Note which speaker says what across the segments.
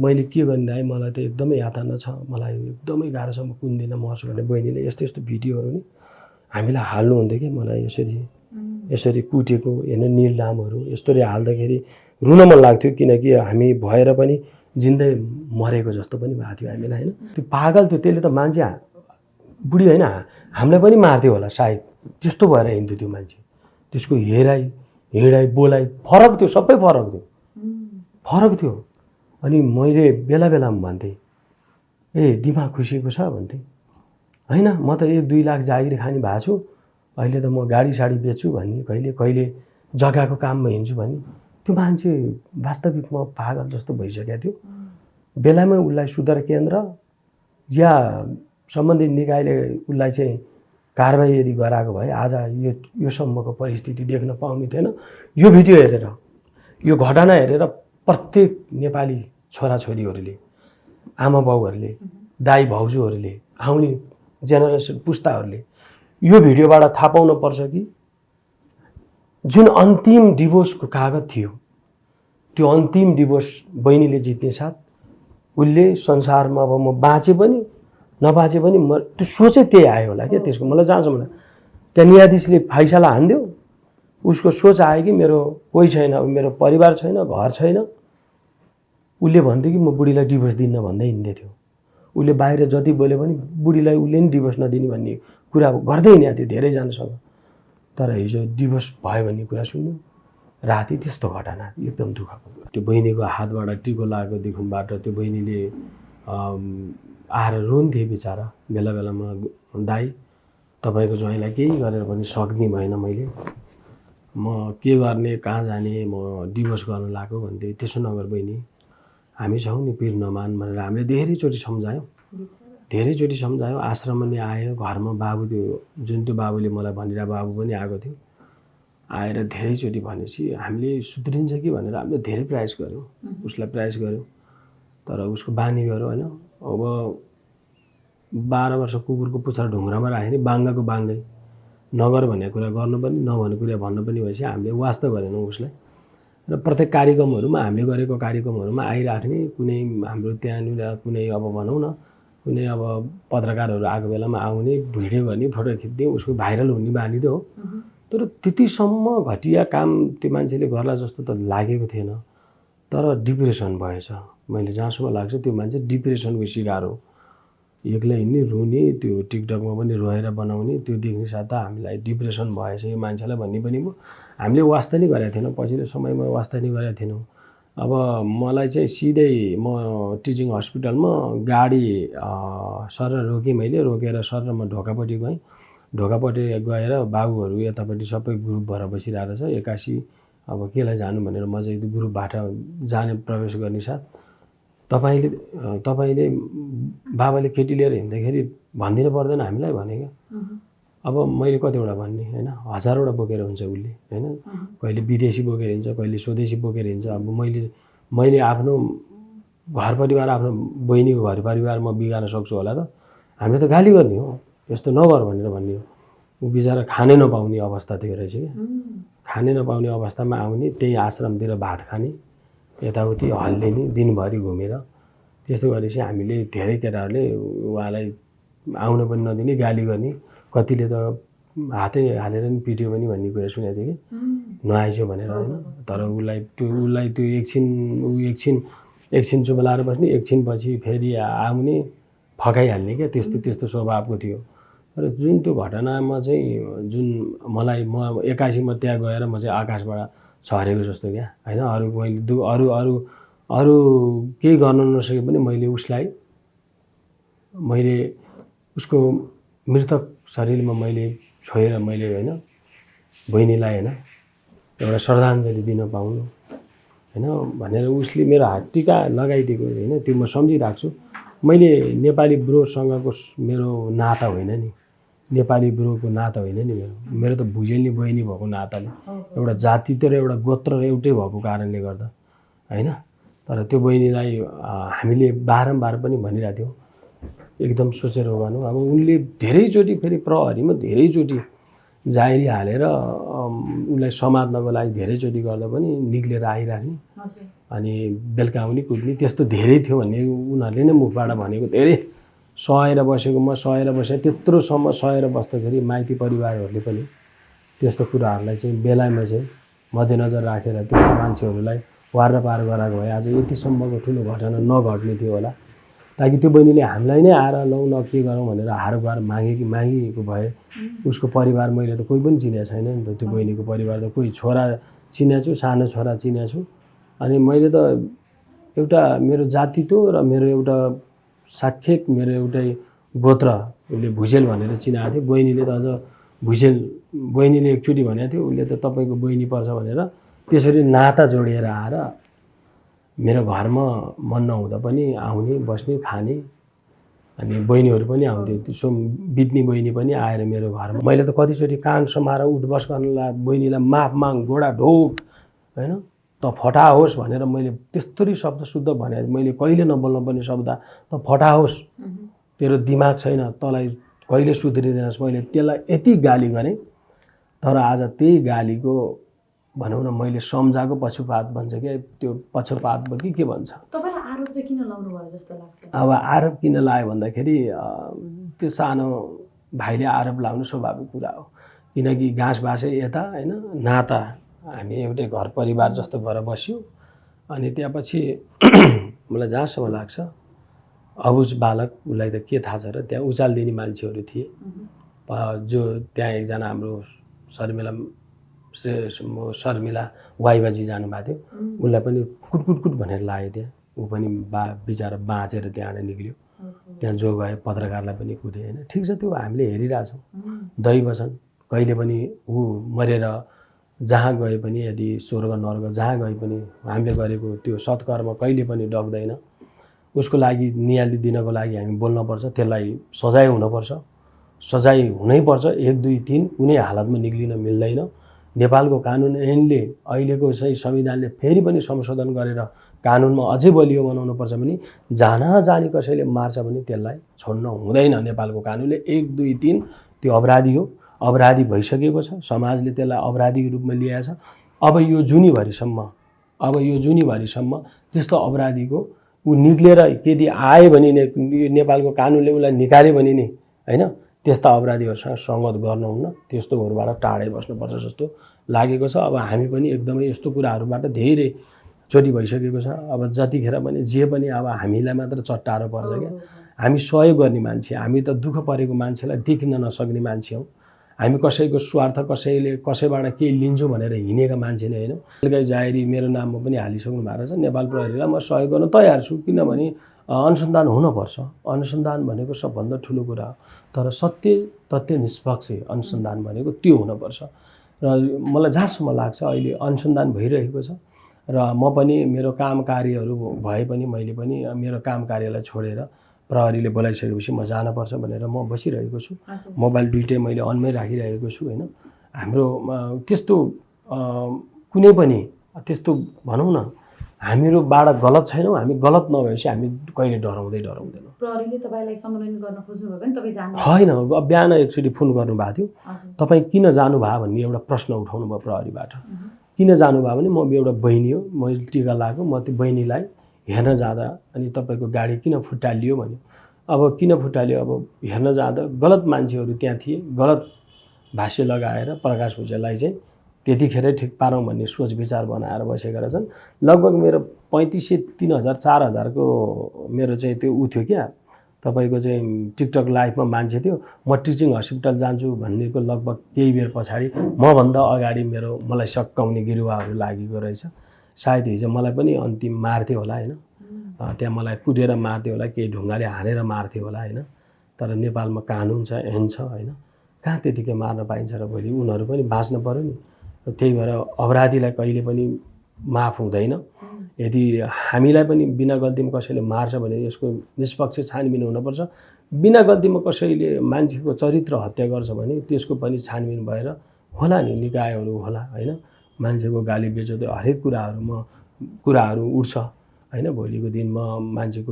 Speaker 1: मैले के गर्ने दाइ मलाई त एकदमै यातना छ मलाई एकदमै गाह्रो छ म कुन दिन मर्छु भने बहिनीले यस्तो यस्तो भिडियोहरू नि हामीलाई हाल्नु हुन्थ्यो कि मलाई यसरी कुटेको हेर्न नीलडामहरू यस्तोले हाल्दाखेरि रुन मन लाग्थ्यो किनकि हामी भएर पनि जिन्दै मरेको जस्तो पनि भएको थियो हामीलाई हैन त्यो पागल थियो त्यसले त मान्छे बुढी हैन हामीलाई पनि मार्थ्यो होला सायद त्यस्तो भएर हिँड्थ्यो त्यो मान्छे त्यसको हिँडाइ बोलाइ फरक थियो सबै फरक थियो अनि मैले बेला बेलामा भन्थेँ ए दिमाग खुसीको छ भन्थेँ हैन म त 1-2 लाख जागिर खाने भएको छु अहिले त म गाडी साडी बेच्छु भन्ने कहिले जग्गाको काममा हिँड्छु भन्ने त्यो मान्छे वास्तविकमा पागल जस्तो भइसकेको थियो बेलामै उसलाई सुधार केन्द्र या सम्बन्धित निकायले उसलाई चाहिँ कारबाही यदि गराएको भए आज यो सम्मको परिस्थिति देख्न पाउने थिएन यो भिडियो हेरेर यो घटना हेरेर प्रत्येक नेपाली छोराछोरीहरूले आमा बाउहरूले दाइ भाउजूहरूले आउने जेनेरेसन पुस्ताहरूले यो भिडियोबाट थाहा पाउन पर्छ कि जुन अन्तिम डिभोर्सको कागज थियो त्यो अन्तिम डिभोर्स बहिनीले जित्ने साथ उसले संसारमा अब म बाँचे पनि नबाँचे पनि त्यो सोचै त्यही आयो होला क्या त्यसको मलाई जहाँसम्म लाग्छ त्यहाँ न्यायाधीशले फैसला हान्दियो उसको सोच आयो कि मेरो कोही छैन मेरो परिवार छैन घर छैन उसले भन्थ्यो कि म बुढीलाई डिभोर्स दिन्न भन्दै हिँड्दै थियो उसले बाहिर जति बोल्यो पनि बुढीलाई उसले नि डिभोर्स नदिने भन्ने कुरा गर्दै हिँडेको थियो धेरैजनासँग तर हिजो डिभोर्स भयो भन्ने कुरा सुन्यो राति त्यस्तो घटना एकदम दुःखको त्यो बहिनीको हातबाट टिको लागेको देखुनबाट त्यो बहिनीले आएर रोन्थे बिचारा बेला बेलामा दाइ तपाईँको ज्वाइँलाई केही गरेर पनि सक्ने भएन मैले म के गर्ने कहाँ जाने म डिभोर्स गर्न लाग्यो भन्थे त्यसो नगर बहिनी हामी छौँ नि पिर नमान भनेर हामीले धेरैचोटि सम्झायौँ आश्रममा नि आयो घरमा बाबु त्यो जुन त्यो बाबुले मलाई भनिरहेको बाबु पनि आएको थियो आएर धेरैचोटि भनेपछि हामीले सुध्रिन्छ कि भनेर हामीले धेरै प्रयास गऱ्यौँ उसलाई प्रयास गऱ्यौँ तर उसको बानी गऱ्यो होइन अब 12 वर्ष कुकुरको पुच्छर ढुङ्ग्रामा राख्यो नि बाङ्गाको बाङ्गै नगर भन्ने कुरा गर्नु पनि नभन्ने कुरा भन्नु पनि भएपछि हामीले वास्ता गरेनौँ उसलाई र प्रत्येक कार्यक्रमहरूमा हामीले गरेको कार्यक्रमहरूमा आइराख्ने कुनै हाम्रो त्यहाँनिर कुनै अब भनौँ न कुनै अब पत्रकारहरू आएको बेलामा आउने भिडियो गर्ने फोटो खिच्ने उसको भाइरल हुने बानी त हो तर त्यतिसम्म घटिया काम त्यो मान्छेले गर्ला जस्तो त लागेको थिएन तर डिप्रेसन भएछ मैले जहाँसम्म लाग्छ त्यो मान्छे डिप्रेसनको शिकार हो एक्लै हिँड्ने रुने त्यो टिकटकमा पनि रोएर बनाउने त्यो देख्ने साथ त हामीलाई डिप्रेसन भएछ यो मान्छेलाई भन्ने पनि भयो हामीले वास्ता नै गरेका थिएनौँ पछिल्लो समयमा वास्ता नै गरेका थिएनौँ अब मलाई चाहिँ सिधै म टिचिङ हस्पिटलमा गाडी सर रोकेँ मैले रोकेर सर म ढोकापट्टि गएँ ढोकापट्टि गएर बाबुहरू यतापट्टि सबै ग्रुप भएर बसिरहेको छ 81 अब केलाई जानु भनेर म चाहिँ ग्रुपबाट जाने प्रवेश गर्ने साथ तपाईले बाबाले केटी लिएर हिँड्दाखेरि भन्दिनु पर्दैन हामीलाई भने क्या अब मैले कतिवटा भन्ने हैन हजारवटा बोकेर हुन्छ उसले हैन कहिले विदेशी बोकेर हिँड्छ कहिले स्वदेशी बोकेर हिँड्छ अब मैले आफ्नो घर परिवार आफ्नो बहिनीको घर परिवार म बिगार्न सक्छु होला त हामीले त गाली गर्ने हो यस्तो नगर भनेर भन्ने हो उ बिचारा खानै नपाउने अवस्था थियो रहेछ क्या खानै नपाउने अवस्थामा आउने त्यही आश्रमतिर भात खाने यताउति हल्लिने दिनभरि घुमेर त्यस्तो गरेपछि हामीले धेरै केटाहरूले उहाँलाई आउन पनि नदिने गाली गर्ने कतिले त हातै हालेर नि पिट्यो पनि भन्ने कुरा सुनेको थिएँ कि नआइज भनेर हैन तर उसलाई त्यो एकछिन चुप लाएर बस्ने एकछिन पछि फेरि आउने फकाइहाल्ने क्या त्यस्तो स्वभावको थियो र जुन त्यो घटनामा चाहिँ जुन मलाई म 81 मा त्यहाँ गएर म चाहिँ आकाशबाट झरेको जस्तो क्या हैन अरू केही गर्न नसके पनि मैले उसको मृतक शरीरमा मैले छोएर मैले हैन बहिनीलाई हैन एउटा श्रद्धाञ्जली दिन पाउनु हैन भनेर उसले मेरो हात टीका लगाइदिएको हैन त्यो म सम्झिराख्छु छु मैले नेपाली ब्रोसँगको मेरो नाता होइन नि नेपाली ब्रोको नाता होइन नि मेरो त भुजेलनी बहिनी भएको नाताले एउटा जाति र एउटा गोत्र एउटै भएको कारणले गर्दा हैन तर त्यो बहिनीलाई हामीले बारम्बार पनि भनिरहेको थियौं एकदम सोचेर गर्नु अब उनले धेरैचोटि फेरि प्रहरीमा धेरैचोटि जाइरी हालेर उनलाई समात्नको लागि धेरैचोटि गर्दा पनि निक्लेर आइराख्ने अनि बेलुका आउने कुद्ने त्यस्तो धेरै थियो भन्ने उनीहरूले नै मुखबाट भनेको। धेरै सहेर बसेको म सहेर बसेँ, त्यत्रोसम्म सहेर बस्दाखेरि माइती परिवारहरूले पनि त्यस्तो कुराहरूलाई चाहिँ बेलामा चाहिँ मध्यनजर राखेर त्यस्तो मान्छेहरूलाई वार पार गराएको भए आज यतिसम्मको ठुलो घटना नघट्ने थियो होला। ताकि त्यो बहिनीले हामीलाई नै आएर लौ न के गरौँ भनेर हारबार मागेको भए उसको परिवार मैले त कोही पनि चिनेको छैन नि त। त्यो बहिनीको परिवार त कोही छोरा चिनेको छु, सानो छोरा चिनेको छु। अनि मैले त एउटा मेरो जाति त्यो र मेरो एउटा साक्षात मेरो एउटै गोत्र उसले भुजेल भनेर चिनाएको थियो। बहिनीले त अझ भुजेल बहिनीले एकचोटि भनेको थियो उसले त तपाईँको बहिनी पर्छ भनेर। त्यसरी नाता जोडिएर आएर मेरो घरमा मन नहुँदा पनि आउने बस्ने खाने। अनि बहिनीहरू पनि आउँथ्यो, त्यसो बित्ने बहिनी पनि आएर मेरो घरमा। मैले त कतिचोटि कान समाएर उठबस गर्नलाई बहिनीलाई माफ माग गोडा ढोक होइन त फटाओस् भनेर मैले त्यस्तरी शब्द शुद्ध भने। मैले कहिले नबोल्न पर्ने शब्द त फटाओस्, तेरो दिमाग छैन, तँलाई कहिले सुध्रिँदैनस्। मैले त्यसलाई यति गाली गरेँ। तर आज त्यही गालीको भनौँ न मैले सम्झाएको पछुपात भन्छ क्या, त्यो पछुपात भयो कि के भन्छ।
Speaker 2: तपाईलाई आरोप चाहिँ किन लाउनु भयो जस्तो लाग्छ?
Speaker 1: अब आरोप किन लाग्यो भन्दाखेरि त्यो सानो भाइले आरोप लाउनु स्वाभाविक कुरा हो। किनकि घाँस बाँसे यता होइन नाता हामी एउटै घर परिवार जस्तो भएर बस्यो। अनि त्यसपछि मलाई जहाँसम्म लाग्छ अबुझ बालक उसलाई त के थाहा छ र। त्यहाँ उचाल दिने मान्छेहरू थिए जो त्यहाँ एकजना हाम्रो शर्मिला वाइबाजी जानुभएको थियो, उसलाई पनि कुटकुट भनेर लाग्यो त्यहाँ। ऊ पनि बिचरा बाँचेर त्यहाँबाट निक्ल्यो। त्यहाँ जो गए पत्रकारलाई पनि कुटे होइन। ठिक छ, त्यो हामीले हेरिरहेछौँ। दैव छन्, कहिले पनि ऊ मरेर जहाँ गए पनि यदि स्वर्ग नर्क जहाँ गए पनि हामीले गरेको त्यो सत्कर्म कहिले पनि डग्दैन। उसको लागि नियाली दिनको लागि हामी बोल्नुपर्छ, त्यसलाई सजाय हुनुपर्छ, सजाय हुनैपर्छ। 1 2 3 कुनै हालतमा निक्लिन मिल्दैन। नेपालको कानुन ऐनले अहिलेको चाहिँ संविधानले फेरि पनि संशोधन गरेर कानुनमा अझै बलियो बनाउनुपर्छ भने जहाँ जाने कसैले मार्छ भने त्यसलाई छोड्न हुँदैन। नेपालको कानुनले 1 2 3 त्यो अपराधी हो, अपराधी भइसकेको छ। समाजले त्यसलाई अपराधीको रूपमा लिएको छ। अब यो जुनीभरिसम्म त्यस्तो अपराधीको ऊ निक्लेर यदि आयो भने नेपालको कानुनले उसलाई निकाल्यो भने नि होइन त्यस्ता अपराधीहरूसँग सङ्गत गर्नुहुन्न, त्यस्तोहरूबाट टाढै बस्नुपर्छ जस्तो लागेको छ। अब हामी पनि एकदमै यस्तो कुराहरूबाट धेरै चोटि भइसकेको छ। अब जतिखेर पनि जे पनि अब हामीलाई मात्र चट्टारो पर्छ क्या। हामी सहयोग गर्ने मान्छे, हामी त दुःख परेको मान्छेलाई देखिन नसक्ने मान्छे हौँ। हामी कसैको स्वार्थ कसैबाट केही लिन्छु भनेर हिँडेका मान्छे नै होइन। बेलुकै जाहेरी मेरो नाममा पनि हालिसक्नु भएको छ। नेपाल प्रहरीलाई म सहयोग गर्न तयार छु, किनभने अनुसन्धान हुनुपर्छ। अनुसन्धान भनेको सबभन्दा ठुलो कुरा हो। तर सत्य तथ्य निष्पक्ष अनुसन्धान भनेको त्यो हुनुपर्छ। र मलाई जहाँसम्म लाग्छ अहिले अनुसन्धान भइरहेको छ। र म पनि मेरो काम कार्यहरू भए पनि मैले पनि मेरो काम कार्यलाई छोडेर प्रहरीले बोलाइसकेपछि म जानुपर्छ भनेर म बसिरहेको छु। मोबाइल दुइटै मैले अनमै राखिरहेको छु होइन। हाम्रो त्यस्तो कुनै पनि त्यस्तो भनौँ न हामीहरूबाट गलत छैनौँ। हामी गलत नभएपछि हामी कहिले डराउँदैनौँ।
Speaker 2: प्रहरीले तपाईलाई सम्मेलन गर्न खोज्नुभयो भने तपाईँ जानु
Speaker 1: होइन। अब बिहान एकचोटि फोन गर्नुभएको थियो, तपाईँ किन जानुभयो भन्ने एउटा प्रश्न उठाउनु भयो प्रहरीबाट। किन जानुभयो भने म एउटा बहिनी हो, मैले टिका लगाएको, म त्यो बहिनीलाई हेर्न जाँदा अनि तपाईँको गाडी किन फुटालियो भन्यो। अब किन फुटाल्यो, अब हेर्न जाँदा गलत मान्छेहरू त्यहाँ थिए, गलत भाष्य लगाएर प्रकाश भुजेललाई चाहिँ त्यतिखेरै ठिक पारौँ भन्ने सोच विचार बनाएर बसेका रहेछन्। लगभग मेरो 3500 3000 4000को मेरो चाहिँ त्यो ऊ थियो क्या, तपाईँको चाहिँ टिकटक लाइभमा मान्छे थियो। म टिचिङ हस्पिटल जान्छु भन्नेको लगभग केही बेर पछाडि मभन्दा अगाडि मलाई सकाउने गिरुवाहरू लागेको रहेछ। सायद हिजो मलाई पनि अन्तिम मार्थ्यो होला होइन, त्यहाँ मलाई कुटेर मार्थ्यो होला, केही ढुङ्गाले हानेर मार्थ्यो होला होइन। तर नेपालमा कानुन छ, ऐन छ होइन, कहाँ त्यतिकै मार्न पाइन्छ र भोलि उनीहरू पनि बाँच्न पर्यो नि। त्यही भएर अपराधीलाई कहिले पनि माफ हुँदैन। यदि हामीलाई पनि बिना गल्तीमा कसैले मार्छ भने यसको निष्पक्ष छानबिन हुनुपर्छ। बिना गल्तीमा कसैले मान्छेको चरित्र हत्या गर्छ भने त्यसको पनि छानबिन भएर होला नि, निकायहरू होला होइन। मान्छेको गाली बेचोदै हरेक कुराहरू उठ्छ होइन। भोलिको दिनमा मान्छेको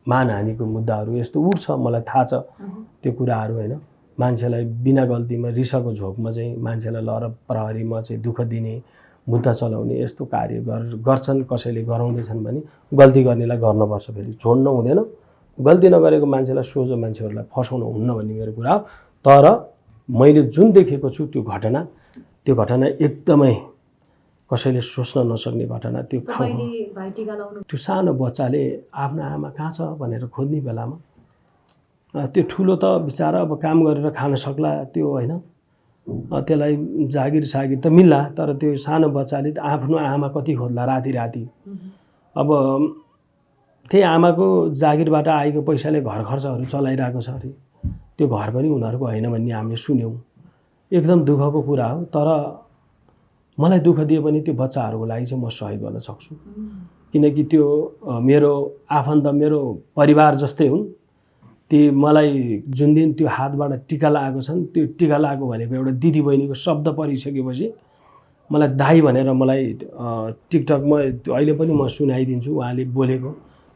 Speaker 1: मानहानिको मुद्दाहरू यस्तो उठ्छ, मलाई थाहा छ त्यो कुराहरू होइन। मान्छेलाई बिना गल्तीमा रिसाको झोकमा चाहिँ मान्छेलाई लर प्रहरीमा चाहिँ दुःख दिने, मुद्दा चलाउने यस्तो कार्य गर्छन्, कसैले गराउँदैछन् भने गल्ती गर्नेलाई गर्नुपर्छ, फेरि छोड्नु हुँदैन। गल्ती नगरेको मान्छेलाई, सोझो मान्छेहरूलाई फसाउनु हुन्न भन्ने मेरो कुरा हो। तर मैले जुन देखेको छु त्यो घटना एकदमै कसैले सोच्न नसक्ने घटना। त्यो त्यो सानो बच्चाले आफ्नो आमा कहाँ छ भनेर खोज्ने बेलामा त्यो ठुलो त बिचारा अब काम गरेर खान सक्ला, त्यो होइन, त्यसलाई जागिर त मिल्ला, तर त्यो सानो बच्चाले आफ्नो आमा कति खोज्ला राति। अब त्यही आमाको जागिरबाट आएको पैसाले घर खर्चहरू चलाइरहेको छ अरे, त्यो घर पनि उनीहरूको होइन भन्ने हामीले सुन्यौँ। एकदम दुःखको कुरा हो। तर मलाई दुःख दिए पनि त्यो बच्चाहरूको लागि चाहिँ म सहयोग गर्न सक्छु, किनकि त्यो मेरो आफन्त, मेरो परिवार जस्तै हुन्। ती मलाई जुन दिन त्यो हातबाट टिका लगाएको छन्, त्यो टिका लगाएको भनेको एउटा दिदी बहिनीको शब्द परिसकेपछि मलाई दाई भनेर मलाई टिकटकमा अहिले पनि म सुनाइदिन्छु। उहाँले बोलेको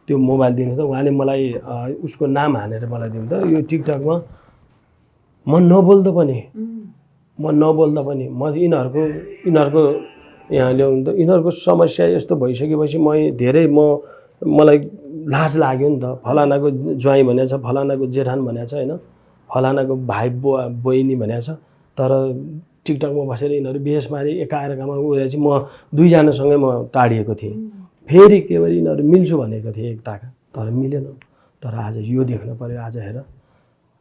Speaker 1: त्यो मोबाइल दिनु त उहाँले मलाई उसको नाम हानेर मलाई दिनु त, यो टिकटकमा म नबोल्दा पनि म यिनीहरूको यहाँ ल्याउनु त यिनीहरूको समस्या यस्तो भइसकेपछि मलाई लाज लाग्यो नि त। फलानाको ज्वाइँ भनेको छ, फलानाको जेठान भनेको छ, होइन, फलानाको भाइ बहिनी भनेको छ, तर टिकटकमा बसेर यिनीहरू बेस मारी एकाएकामा उयो चाहिँ म दुईजनासँगै म टाढिएको थिएँ। फेरि के भएर यिनीहरू मिल्छु भनेको थिएँ एकताका, तर मिलेन। तर आज यो देख्न पऱ्यो। आज हेर,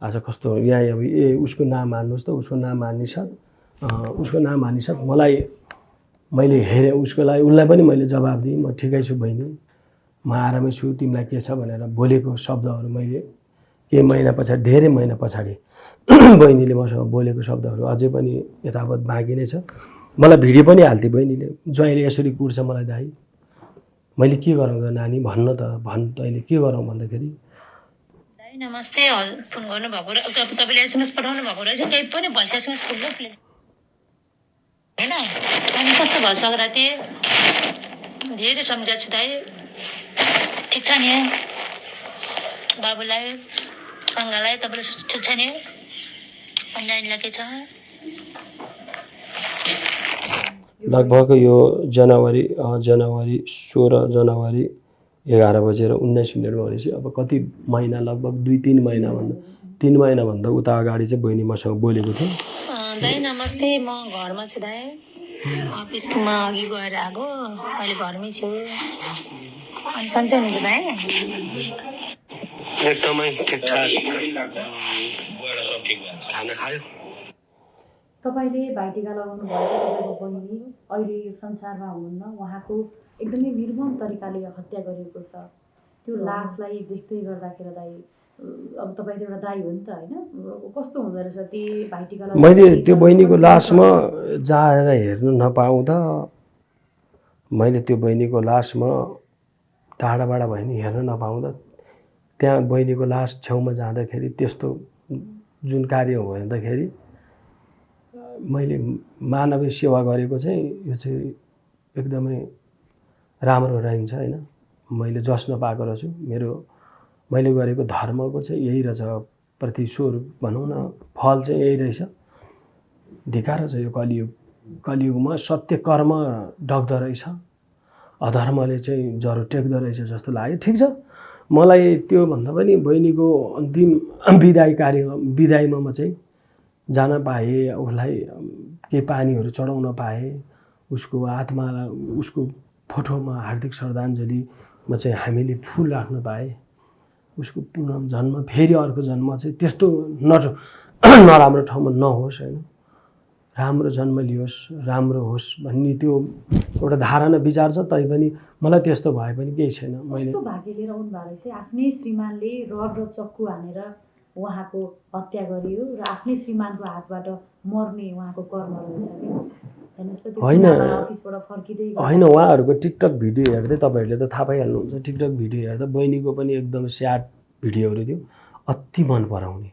Speaker 1: आज कस्तो यहाँ अब उसको नाम हान्नुहोस् त, उसको नाम हानिसक मैले हेरेँ उसको लागि, उसलाई पनि मैले जवाब दिएँ, म ठिकै छु बहिनी, म आरामै छु, तिमीलाई के छ भनेर बोलेको शब्दहरू मैले केही महिना पछाडि, धेरै महिना पछाडि बहिनीले मसँग बोलेको शब्दहरू अझै पनि यथावत बाँकी नै छ। मलाई भिडियो पनि हाल्थे बहिनीले, ज्वाइँले यसरी कुर्छ मलाई दाइ, मैले के गरौँ त नानी भन्न त तैँले के गरौँ भन्दाखेरि,
Speaker 3: दाइ नमस्ते, फोन गर्नुभएको र तपाईँले एसएमएस पठाउनु भएको रहेछ, केही पनि भोइस एसएमएस खुल्लो प्ले होइन। अनि कस्तो भयो सग्राती, धेरै सम्झाएको छु दाइ, ठिक छ नि बाबुलाई, अङ्गालाई, तपाईँले ठिक छ नि, अनि नानीलाई के छ?
Speaker 1: लगभग यो जनवरी 16 जनवरी 11:19 भनेपछि अब कति महिना, लगभग 2-3 महिनाभन्दा उता अगाडि चाहिँ बहिनी मसँग बोलेको थियो।
Speaker 3: दाइ नमस्ते, म घरमा छु दाइ, अफिसमा अघि गएर आएको, अहिले घरमै छु। अनि सन्चै हुनुहुन्छ दाइ?
Speaker 1: एकदमै ठिकठाक। खाना खायो?
Speaker 2: तपाईँले भाइटिका लगाउनु भएको तपाईँको बहिनी अहिले यो संसारमा हुनुहुन्न, उहाँको एकदमै निर्मम तरिकाले हत्या गरिएको छ। त्यो लासलाई देख्दै गर्दाखेरि दाइ, अब तपाईँ त एउटा दाइ हो नि त, होइन, कस्तो हुँदो रहेछ ती भाइटिका?
Speaker 1: मैले त्यो बहिनीको लासमा जाएर हेर्नु नपाउँदा, मैले त्यो बहिनीको लासमा टाढाबाट भए नि हेर्न नपाउँदा, त्यहाँ बहिनीको लास छेउमा जाँदाखेरि त्यस्तो जुन कार्य हो भन्दाखेरि मैले मानवीय सेवा गरेको चाहिँ यो चाहिँ एकदमै राम्रो रहन्छ, होइन। मैले जस्न पाएको रहेछु, मैले गरेको धर्मको चाहिँ यही रहेछ, प्रतिस्वरूप भनौँ न, फल चाहिँ यही रहेछ। धिक्कार छ यो कलियुगमा, सत्य कर्म डग्दो रहेछ, अधर्मले चाहिँ जरो टेक्दो रहेछ जस्तो लाग्यो। ठिक छ, मलाई त्यो भन्दा पनि बहिनीको अन्तिम बिदाईमा म चाहिँ जान पाएँ, उसलाई केही पानीहरू चढाउन पाएँ, उसको आत्मालाई, उसको फोटोमा हार्दिक श्रद्धाञ्जलीमा चाहिँ हामीले फुल राख्न पाएँ। उसको पुनर्जन्म, फेरि अर्को जन्म चाहिँ त्यस्तो नराम्रो ठाउँमा नहोस्, होइन, राम्रो जन्म लियोस्, राम्रो होस् भन्ने त्यो एउटा धारणा विचार छ। तैपनि मलाई त्यस्तो भए पनि केही छैन।
Speaker 2: मैले भाग्य लिएर आउनु भएको रहेछ, आफ्नै श्रीमानले रड र चक्कु हानेर उहाँको हत्या गरियो र आफ्नै श्रीमानको हातबाट मर्ने उहाँको कर्म रहेछ कि होइन।
Speaker 1: उहाँहरूको टिकटक भिडियो हेर्दै तपाईँहरूले त थाहा पाइहाल्नुहुन्छ। टिकटक भिडियो हेर्दा बहिनीको पनि एकदम स्याड भिडियोहरू थियो, अति मन पराउने,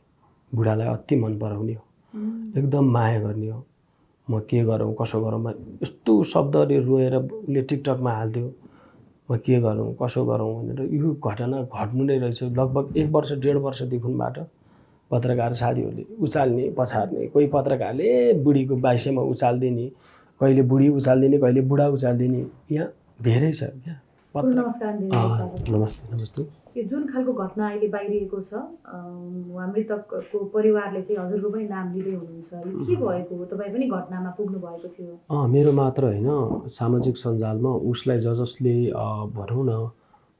Speaker 1: बुढालाई अति मन पराउने हो, एकदम माया गर्ने हो। म के गरौँ कसो गरौँ, यस्तो शब्दले रोएर उसले टिकटकमा हाल्थ्यो, म के गरौँ कसो गरौँ भनेर। यो घटना घट्नु नै रहेछ। लगभग 1-1.5 वर्षदेखिबाट पत्रकार साथीहरूले उचाल्ने पछार्ने, कोही पत्रकारले बुढीको बाइसेमा उचाल्दिने, कहिले बुढी उचालिदिने कहिले बुढा उचालिदिने यहाँ धेरै छ क्या
Speaker 2: नमस्कार
Speaker 1: नमस्ते नमस्ते
Speaker 2: यो जुन खालको घटना अहिले बाहिरिएको छ उहाँ मृतकको परिवारले चाहिँ हजुरको पनि नाम लिँदै हुनुहुन्छ यो के भएको हो तपाईँ पनि घटनामा पुग्नु भएको थियो
Speaker 1: मेरो मात्र होइन सामाजिक सञ्जालमा उसलाई जसले भनौँ न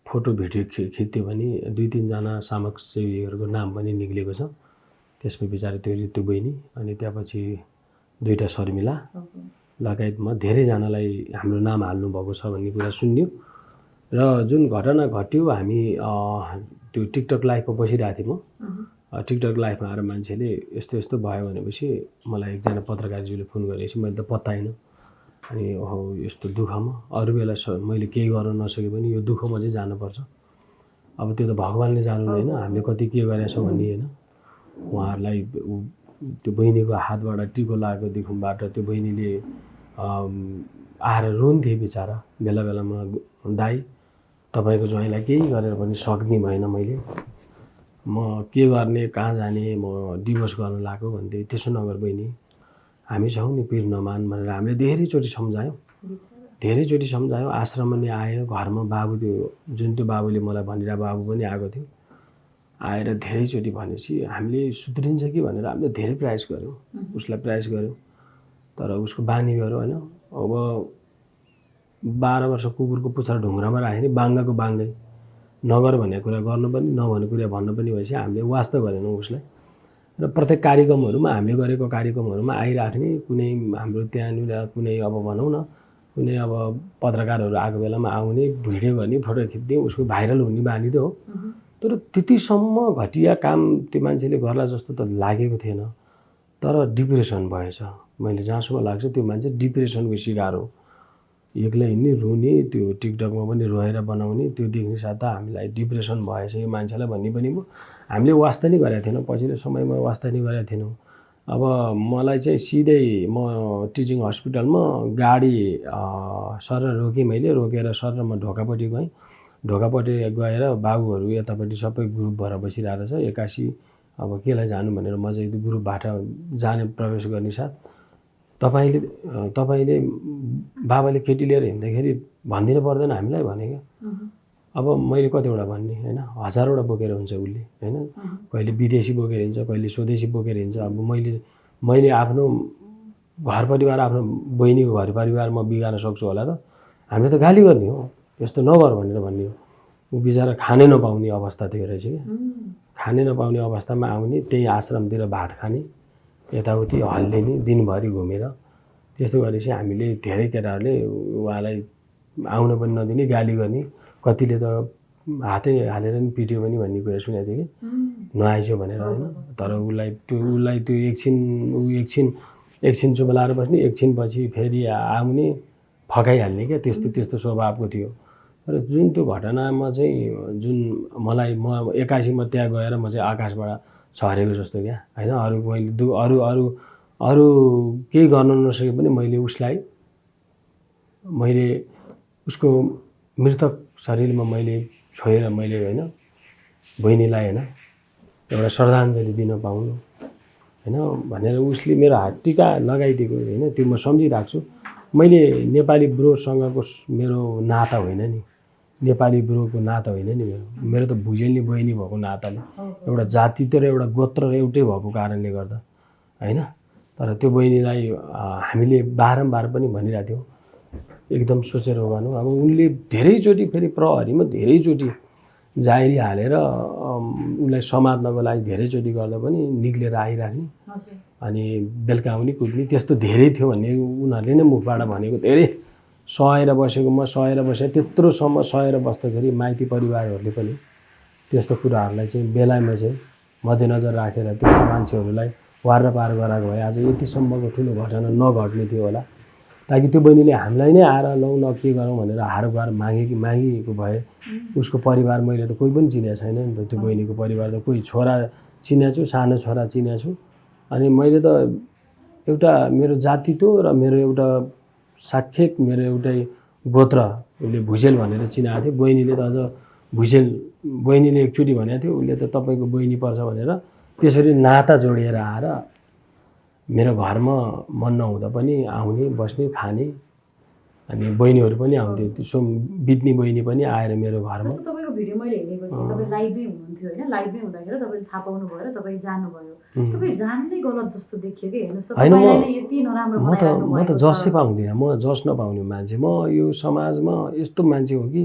Speaker 1: फोटो भिडियो खिच्यो भने 2-3 जना समाजसेवीहरूको नाम पनि निक्लेको छ त्यसमा बिचारा त्यो ऋतु बहिनी अनि त्यसपछि 2टा शर्मिला लगायतमा धेरैजनालाई हाम्रो नाम हाल्नुभएको छ भन्ने कुरा सुन्यो र जुन घटना घट्यो हामी त्यो टिकटक लाइभमा बसिरहेको थिएँ म टिकटक लाइभमा आएर मान्छेले यस्तो यस्तो भयो भनेपछि मलाई एकजना पत्रकारज्यूले फोन गरेपछि मैले त पत्ताइनँ अनि ओहो यस्तो दुःखमा अरू बेला मैले केही गर्न नसके पनि यो दुःखमा चाहिँ जानुपर्छ अब त्यो त भगवान्ले जान्नु होइन हामीले कति के गरेका छौँ भन्ने होइन उहाँहरूलाई त्यो बहिनीको हातबाट टिको लागेको देखुनबाट त्यो बहिनीले आएर रुन्थे बिचारा बेला बेलामा दाइ तपाईँको ज्वाइँलाई केही गरेर पनि सक्ने भएन मैले म के गर्ने कहाँ जाने म डिभोर्स गर्न लाग्यो भन्दै त्यसो नगर बहिनी हामी छौँ नि पीर नमान भनेर हामीले धेरैचोटि सम्झायौँ आश्रममा नि आयो घरमा बाबु त्यो जुन त्यो बाबुले मलाई भनिरहेको बाबु पनि आएको थियो आएर धेरैचोटि भनेपछि हामीले सुध्रिन्छ कि भनेर हामीले धेरै प्रयास गऱ्यौँ उसलाई प्रयास गऱ्यौँ तर उसको बानी गऱ्यो होइन अब 12 वर्ष कुकुरको पुच्छर ढुङ्ग्रामा राख्यो नि बाङ्गाको बाङ्गै नगर भन्ने कुरा गर्नु पनि नभन्ने कुरा भन्नु पनि भएपछि हामीले वास्ता गरेनौँ उसलाई र प्रत्येक कार्यक्रमहरूमा हामीले गरेको कार्यक्रमहरूमा आइराख्ने कुनै हाम्रो त्यहाँनिर कुनै अब भनौँ न कुनै अब पत्रकारहरू आएको बेलामा आउने भिडियो गर्ने फोटो खिच्ने उसको भाइरल हुने बानी त हो तर त्यतिसम्म घटिया काम त्यो मान्छेले गर्ला जस्तो त लागेको थिएन तर डिप्रेसन भएछ मैले जहाँसम्म लाग्छ त्यो मान्छे डिप्रेसनको शिकार हो एक्लै हिँड्ने रुने त्यो टिकटकमा पनि रोएर बनाउने त्यो देख्ने साथ हामीलाई डिप्रेसन भएछ यो मान्छेलाई भन्ने पनि हामीले वास्ता नि गरेका थिएनौँ पछिल्लो समयमा वास्ता नि गरेका थिएनौँ अब मलाई चाहिँ सिधै म टिचिङ हस्पिटलमा गाडी सर रोकेँ मैले रोकेर सर म ढोकापट्टि गएँ ढोकापट्टि गएर बाबुहरू यतापट्टि सबै ग्रुप भएर बसिरहेको छ 81 अब केलाई जानु भनेर म चाहिँ त्यो ग्रुपबाट जाने प्रवेश गर्ने साथ तपाईले बाबाले केटी लिएर हिँड्दाखेरि भनिदिनु पर्दैन हामीलाई भने क्या अब मैले कतिवटा भन्ने होइन 1000वटा बोकेर हुन्छ उसले होइन कहिले विदेशी बोकेर हिँड्छ कहिले स्वदेशी बोकेर हिँड्छ अब मैले आफ्नो घर परिवार आफ्नो बहिनीको घर परिवार म बिगार्न सक्छु होला त हामीले त गाली गर्ने हो यस्तो नगर भनेर भन्ने हो ऊ बिचरा खानै नपाउने अवस्था थियो रहेछ क्या खानै नपाउने अवस्थामा आउने त्यही आश्रमतिर भात खाने यताउति हल्लिने दिनभरि घुमेर त्यस्तो गरेपछि हामीले धेरै केटाहरूले उहाँलाई आउन पनि नदिने गाली गर्ने कतिले त हातै हालेर नि पिट्यो पनि भन्ने कुरा सुनेको थिएँ कि नआइसो भनेर होइन तर उसलाई त्यो एकछिन चुबलाएर बस्ने एकछिनपछि फेरि आउने फकाइहाल्ने क्या त्यस्तो स्वभावको थियो र जुन त्यो घटनामा चाहिँ जुन मलाई म 81 म त्यहाँ गएर म चाहिँ आकाशबाट झरेको जस्तो क्या होइन अरू केही गर्न नसके पनि मैले उसको मृतक शरीरमा मैले छोएर मैले होइन बहिनीलाई होइन एउटा श्रद्धाञ्जली दिन पाउनु होइन भनेर उसले मेरो हात टिका लगाइदिएको होइन त्यो म सम्झिरहेको छु मैले नेपाली ब्रोसँगको मेरो नाता होइन नि नेपाली ब्रोको नाता होइन नि मेरो त भुजेलनी बहिनी भएको नाताले एउटा जाति र एउटा गोत्र एउटै भएको कारणले गर्दा होइन तर त्यो बहिनीलाई हामीले बारम्बार पनि भनिरहेको थियौँ एकदम सोचेर गर्नु अब उनले धेरैचोटि फेरि प्रहरीमा धेरैचोटि जाहेरी हालेर उसलाई समात्नको लागि धेरैचोटि गर्दा पनि निक्लेर आइराख्ने अनि बेलुका आउने कुद्ने त्यस्तो धेरै थियो भन्ने उनीहरूले नै मुखबाट भनेको धेरै सहेर बसेँ त्यत्रोसम्म सहेर बस्दाखेरि माइती परिवारहरूले पनि त्यस्तो कुराहरूलाई चाहिँ बेलामा चाहिँ मध्यनजर राखेर त्यस्तो मान्छेहरूलाई वार पार गराएको भए आज यतिसम्मको ठुलो घटना नघट्ने थियो होला ताकि त्यो बहिनीले हामीलाई नै आएर लौ न के गरौँ भनेर हारबार मागेको भए उसको परिवार मैले त कोही पनि चिनेको छैन नि त त्यो बहिनीको परिवार त कोही छोरा चिनेको छु सानो छोरा चिनेको छु अनि मैले त एउटा मेरो जाति त र मेरो एउटा साक्षात मेरो एउटै गोत्र उसले भुजेल भनेर चिनाएको थियो बहिनीले त अझ भुजेल बहिनीले एकचोटि भनेको थियो उसले त तपाईँको बहिनी पर्छ भनेर त्यसरी नाता जोडिएर आएर मेरो घरमा मन नहुँदा पनि आउने बस्ने खाने अनि बहिनीहरू पनि आउँथ्यो त्यसो बित्ने बहिनी पनि आएर मेरो घरमा
Speaker 2: जस्तो तपाईँको भिडियो मैले हेरेको थिएँ तपाईँ लाइभमै हुनुहुन्थ्यो होइन लाइभमै हुँदाखेरि तपाईँले थाहा पाउनु भयो र तपाईँ जानुभयो तपाईँ जान्दै गलत जस्तो देखियो कि हेर्नुहोस् त
Speaker 1: होइन,
Speaker 2: तपाईँलाई नै यति नराम्रो
Speaker 1: म त जसै पाउँदिनँ म जस नपाउने मान्छे म यो समाजमा यस्तो मान्छे हो कि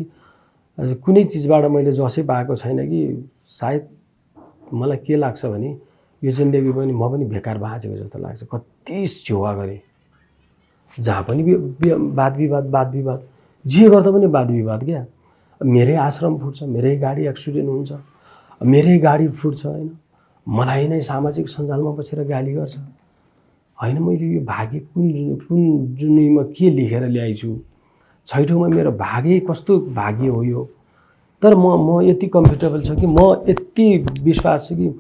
Speaker 1: कुनै चिजबाट मैले जसै पाएको छैन कि सायद मलाई के लाग्छ भने यो जिन्दगी पनि म पनि बेकार बाँचेको जस्तो लाग्छ कति झोवा गरेँ जहाँ पनि वाद विवाद जे गर्दा पनि वाद विवाद क्या मेरै आश्रम फुट्छ मेरै गाडी एक्सिडेन्ट हुन्छ मेरै गाडी फुट्छ होइन मलाई नै सामाजिक सञ्जालमा बसेर गाली गर्छ होइन मैले यो भाग्य कुन जुनीमा के लेखेर ल्याइछु छैठौँमा मेरो भाग्य कस्तो भाग्य हो यो तर म यति कम्फर्टेबल छु कि म यति विश्वास छु कि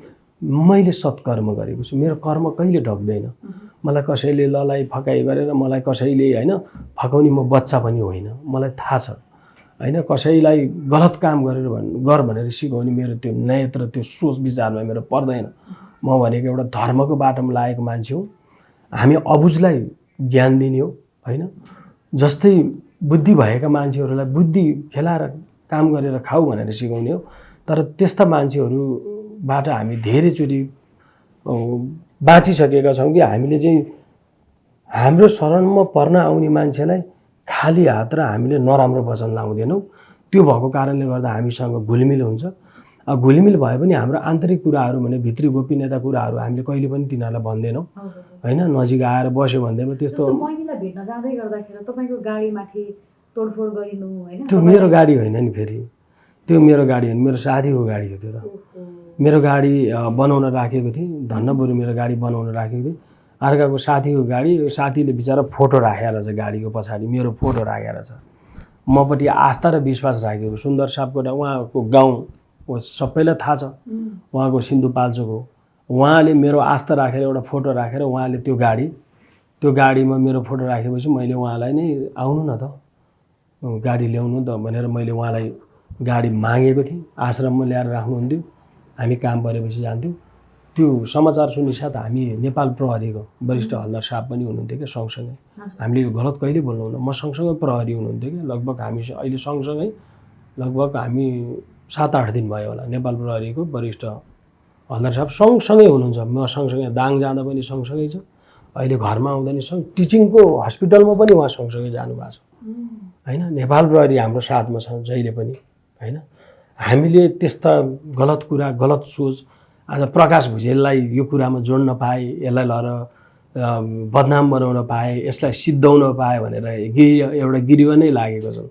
Speaker 1: मैले सत्कर्म गरेको छु मेरो कर्म कहिले ढक्दैन मलाई कसैले ललाई फकाइ गरेर मलाई कसैले होइन फकाउने म बच्चा पनि होइन मलाई थाहा छ होइन कसैलाई गलत काम गरेर गर भनेर सिकाउने मेरो त्यो नेत्र त्यो सोच विचारमा मेरो पर्दैन म भनेको एउटा धर्मको बाटोमा लागेको मान्छे हो हामी अबुझलाई ज्ञान दिने हो होइन जस्तै बुद्धि भएका मान्छेहरूलाई बुद्धि खेलाएर काम गरेर खाऊ भनेर सिकाउने हो तर त्यस्ता मान्छेहरूबाट हामी धेरैचोटि बाँचिसकेका छौँ कि हामीले चाहिँ हाम्रो शरणमा पर्न आउने मान्छेलाई खाली हात र हामीले नराम्रो वचन लाउँदैनौँ त्यो भएको कारणले गर्दा हामीसँग घुलमिल हुन्छ घुलमिल भए पनि हाम्रो आन्तरिक कुराहरू भने भित्री गोपनीयता कुराहरू हामीले कहिले पनि तिनीहरूलाई भन्दैनौँ होइन नजिक आएर बस्यो भन्दैमा त्यस्तो
Speaker 2: महिलालाई भेट्न जाँदै गर्दाखेरि तपाईँको गाडीमाथि तोडफोड गरिनु होइन
Speaker 1: त्यो मेरो गाडी होइन नि फेरि त्यो मेरो गाडी होइन मेरो साथीको गाडी हो त्यो त मेरो गाडी बनाउन राखेको थिएँ धन्न बरु मेरो गाडी बनाउन राखेको थिएँ अर्काको साथीको गाडी साथीले बिचारा फोटो राखेर छ गाडीको पछाडि मेरो फोटो राखेर छ मपट्टि आस्था र विश्वास राखेको सुन्दर सापकोटा उहाँको गाउँ सबैलाई थाहा छ उहाँको सिन्धुपाल्चोक हो उहाँले मेरो आस्था राखेर एउटा फोटो राखेर उहाँले त्यो गाडीमा मेरो फोटो राखेपछि मैले उहाँलाई नै आउनु न त गाडी ल्याउनु त भनेर मैले उहाँलाई गाडी मागेको थिएँ आश्रममा ल्याएर राख्नुहुन्थ्यो हामी काम परेपछि जान्थ्यौँ त्यो समाचार सुनिसाथ हामी नेपाल प्रहरीको वरिष्ठ हल्दार साहब पनि हुनुहुन्थ्यो क्या सँगसँगै हामीले यो गलत कहिले बोल्नुहुन्न म सँगसँगै प्रहरी हुनुहुन्थ्यो कि लगभग हामी अहिले सँगसँगै लगभग हामी 7-8 दिन भयो होला नेपाल प्रहरीको वरिष्ठ हल्दार साहब सँगसँगै हुनुहुन्छ म सँगसँगै दाङ जाँदा पनि सँगसँगै छ अहिले घरमा आउँदा नि टिचिङको हस्पिटलमा पनि उहाँ सँगसँगै जानुभएको छ होइन नेपाल प्रहरी हाम्रो साथमा छ जहिले पनि होइन हामीले त्यस्ता गलत कुरा गलत सोच आज प्रकाश भुजेललाई यो कुरामा जोड्न पाए यसलाई लर बदनाम बनाउन पाए यसलाई सिद्धाउन पाए भनेर एउटा गिरिवा नै लागेको छ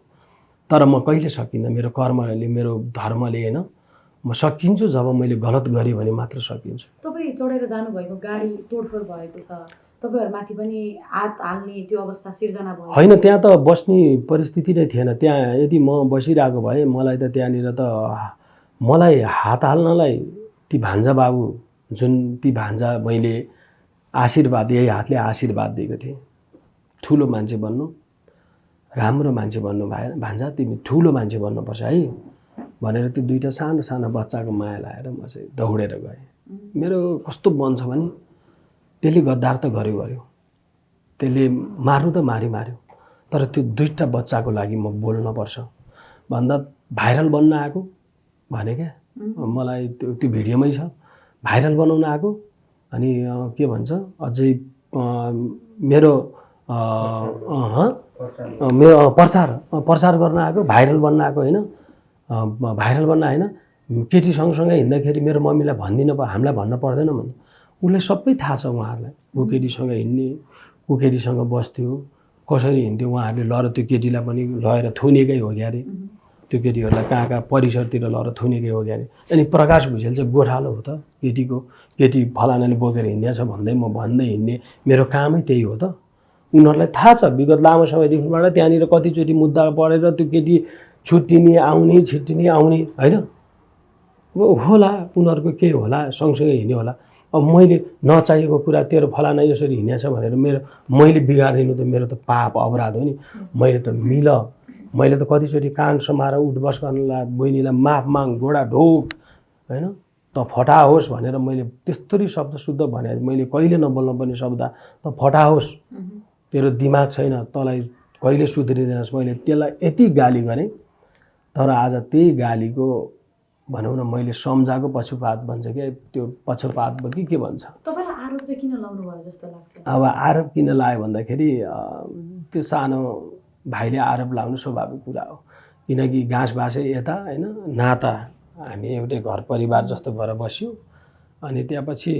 Speaker 1: तर म कहिले सकिनँ मेरो कर्मले मेरो धर्मले होइन म सकिन्छु जब मैले गलत गरेँ भने मात्र सकिन्छु
Speaker 2: तपाईँ चढेर जानुभएको गाडी तोडफोड भएको छ तपाईँहरूमाथि पनि हात हाल्ने त्यो अवस्था सिर्जना भयो
Speaker 1: होइन त्यहाँ त बस्ने परिस्थिति नै थिएन त्यहाँ यदि म बसिरहेको भए मलाई त त्यहाँनिर त मलाई हात हाल्नलाई ती भान्जा बाबु जुन ती भान्जा मैले आशीर्वाद यही हातले आशीर्वाद दिएको थिएँ ठुलो मान्छे बन्नु राम्रो मान्छे बन्नु भान्जा तिमी ठुलो मान्छे बन्नुपर्छ है भनेर त्यो दुईटा सानो सानो बच्चाको माया लाएर म चाहिँ दौडेर गएँ मेरो कस्तो मन छ भने त्यसले गद्दार त गर्यो त्यसले मार्नु त मार्यो तर त्यो दुईटा बच्चाको लागि म बोल्नुपर्छ भन्दा भाइरल बन्न आएको भने क्या मलाई त्यो भिडियोमै छ भाइरल बनाउन आएको अनि के भन्छ अझै मेरो मेरो प्रचार गर्न आएको भाइरल बन्न आएको होइन भाइरल बन्न होइन केटी सँगसँगै हिँड्दाखेरि मेरो मम्मीलाई भन्दिनँ हामीलाई भन्न पर्दैन भन्नु उसलाई सबै थाहा छ उहाँहरूलाई को केटीसँग हिँड्ने को केटीसँग बस्थ्यो कसरी हिँड्थ्यो उहाँहरूले लर त्यो केटीलाई पनि लगेर थुनेकै हो क्या अरे त्यो केटीहरूलाई कहाँ परिसरतिर लगेर थुनेकै हो क्या अरे अनि प्रकाश भुजेल चाहिँ गोठालो हो त केटी फलानाले बोकेर हिँड्दैछ भन्दै म भन्दै हिँड्ने मेरो कामै त्यही हो त उनीहरूलाई थाहा छ विगत लामो समयदेखिबाट त्यहाँनिर कतिचोटि मुद्दा पढेर त्यो केटी छुट्टिने आउने होइन होला उनीहरूको केही होला सँगसँगै हिँड्ने होला अब मैले नचाहिएको कुरा तेरो फलाना यसरी हिँडेछ भनेर मैले बिगारिदिनु त मेरो त पाप अपराध हो नि मैले त कतिचोटि कान समाएर उठबस गर्नलाई बहिनीलाई माफ माग गोडा ढोक होइन त फटाओस् भनेर मैले त्यस्तरी शब्द शुद्ध भने मैले कहिले नबोल्न पर्ने शब्द त फटाओस्, तेरो दिमाग छैन, तँलाई कहिले सुध्रिँदैनस्, मैले त्यसलाई यति गाली गरेँ। तर आज त्यही गालीको भनौँ न मैले सम्झाएको पशुपात भन्छ क्या, त्यो पक्षपात कि के भन्छ।
Speaker 2: तपाईँलाई आरोप चाहिँ किन लाउनु भयो जस्तो लाग्छ?
Speaker 1: अब आरोप किन लाग्यो भन्दाखेरि त्यो सानो भाइले आरोप लाउनु स्वाभाविक कुरा हो, किनकि घाँस बासै यता होइन, नाता हामी एउटै घर परिवार जस्तो भएर बस्यो। अनि त्यसपछि